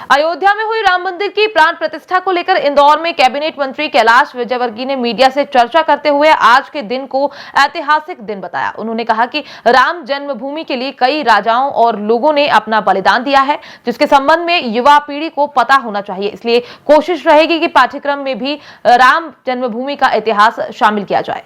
अयोध्या में हुई राम मंदिर की प्राण प्रतिष्ठा को लेकर इंदौर में कैबिनेट मंत्री कैलाश विजयवर्गीय ने मीडिया से चर्चा करते हुए आज के दिन को ऐतिहासिक दिन बताया। उन्होंने कहा कि राम जन्मभूमि के लिए कई राजाओं और लोगों ने अपना बलिदान दिया है, जिसके संबंध में युवा पीढ़ी को पता होना चाहिए। इसलिए कोशिश रहेगी कि पाठ्यक्रम में भी राम जन्मभूमि का इतिहास शामिल किया जाए।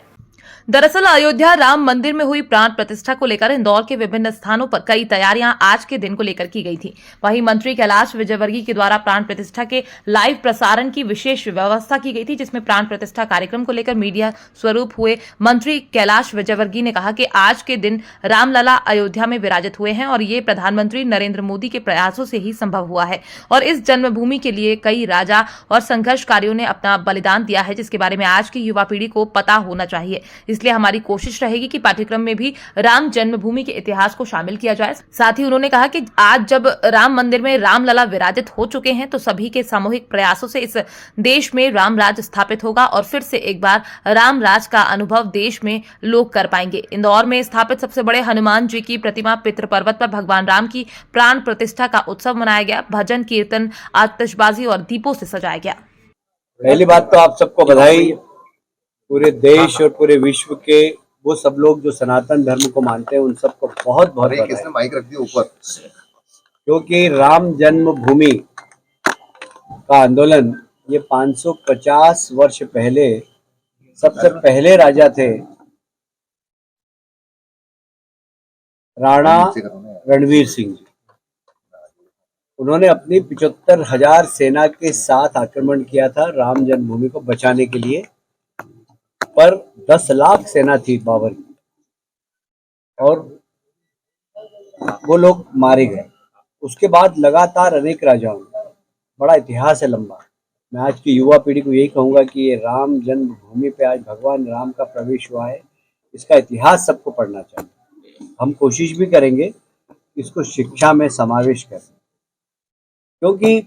दरअसल अयोध्या राम मंदिर में हुई प्राण प्रतिष्ठा को लेकर इंदौर के विभिन्न स्थानों पर कई तैयारियां आज के दिन को लेकर की गई थी। वहीं मंत्री कैलाश विजयवर्गीय के द्वारा प्राण प्रतिष्ठा के लाइव प्रसारण की विशेष व्यवस्था की गई थी, जिसमें प्राण प्रतिष्ठा कार्यक्रम को लेकर मीडिया स्वरूप हुए मंत्री कैलाश विजयवर्गीय ने कहा कि आज के दिन रामलला अयोध्या में विराजित हुए हैं और ये प्रधानमंत्री नरेंद्र मोदी के प्रयासों से ही संभव हुआ है और इस जन्मभूमि के लिए कई राजा और संघर्षकारियों ने अपना बलिदान दिया है, जिसके बारे में आज की युवा पीढ़ी को पता होना चाहिए। इसलिए हमारी कोशिश रहेगी कि पाठ्यक्रम में भी राम जन्मभूमि के इतिहास को शामिल किया जाए। साथ ही उन्होंने कहा कि आज जब राम मंदिर में रामलला विराजित हो चुके हैं तो सभी के सामूहिक प्रयासों से इस देश में राम राज स्थापित होगा और फिर से एक बार राम राज का अनुभव देश में लोग कर पाएंगे। इंदौर में स्थापित सबसे बड़े हनुमान जी की प्रतिमा पितृ पर्वत पर भगवान राम की प्राण प्रतिष्ठा का उत्सव मनाया गया। भजन कीर्तन, आतिशबाजी और दीपों से सजाया गया। पहली बात तो आप सबको बधाई। पूरे देश और पूरे विश्व के वो सब लोग जो सनातन धर्म को मानते हैं उन सबको बहुत बहुत बधाई। किसने माइक रख दिया ऊपर? क्योंकि राम जन्मभूमि का आंदोलन ये 550 वर्ष पहले सबसे पहले राजा थे राणा रणवीर सिंह जी। उन्होंने अपनी 75,000 सेना के साथ आक्रमण किया था राम जन्मभूमि को बचाने के लिए, पर 10 लाख सेना थी बाबर की और वो लोग मारे गए। उसके बाद लगातार अनेक राजाओं, बड़ा इतिहास है लंबा। मैं आज की युवा पीढ़ी को यही कहूँगा कि ये राम जन्मभूमि पे आज भगवान राम का प्रवेश हुआ है, इसका इतिहास सबको पढ़ना चाहिए। हम कोशिश भी करेंगे इसको शिक्षा में समावेश करें, क्योंकि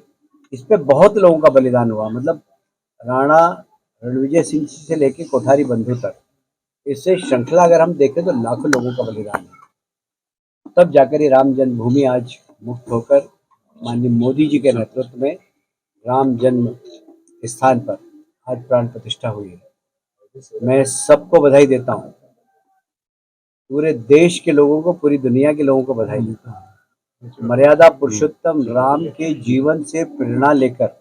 इस पे बहुत लोगों का बलिदान हुआ। मतलब राणा रणविजय सिंह से लेके कोठारी बंधु तक, इससे श्रृंखला अगर हम देखें तो लाखों लोगों का बलिदान है। तब जाकर ये राम जन्मभूमि आज मुक्त होकर माननीय मोदी जी के नेतृत्व में राम जन्म स्थान पर आज प्राण प्रतिष्ठा हुई है। मैं सबको बधाई देता हूँ, पूरे देश के लोगों को, पूरी दुनिया के लोगों को बधाई देता हूँ। मर्यादा पुरुषोत्तम राम के जीवन से प्रेरणा लेकर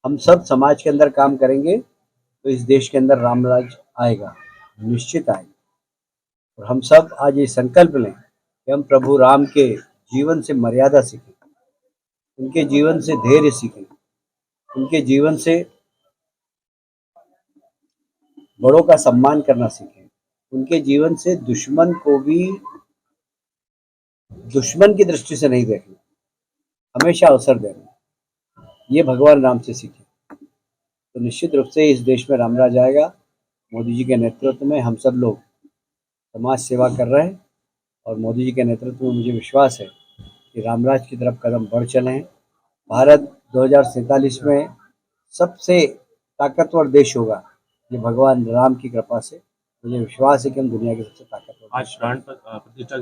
हम सब समाज के अंदर काम करेंगे तो इस देश के अंदर रामराज आएगा, निश्चित आएगा। और हम सब आज ये संकल्प लें कि हम प्रभु राम के जीवन से मर्यादा सीखें, उनके जीवन से धैर्य सीखें, उनके जीवन से बड़ों का सम्मान करना सीखें, उनके जीवन से दुश्मन को भी दुश्मन की दृष्टि से नहीं देखना, हमेशा अवसर देना। ये भगवान राम से सीखें तो निश्चित रूप से इस देश में रामराज आएगा। मोदी जी के नेतृत्व में हम सब लोग समाज सेवा कर रहे हैं और मोदी जी के नेतृत्व में मुझे विश्वास है कि रामराज की तरफ कदम बढ़ चले हैं। भारत 2047 में सबसे ताकतवर देश होगा, ये भगवान राम की कृपा से मुझे विश्वास है कि हम दुनिया के सबसे ताकतवर आज प्राण प्रतिष्ठा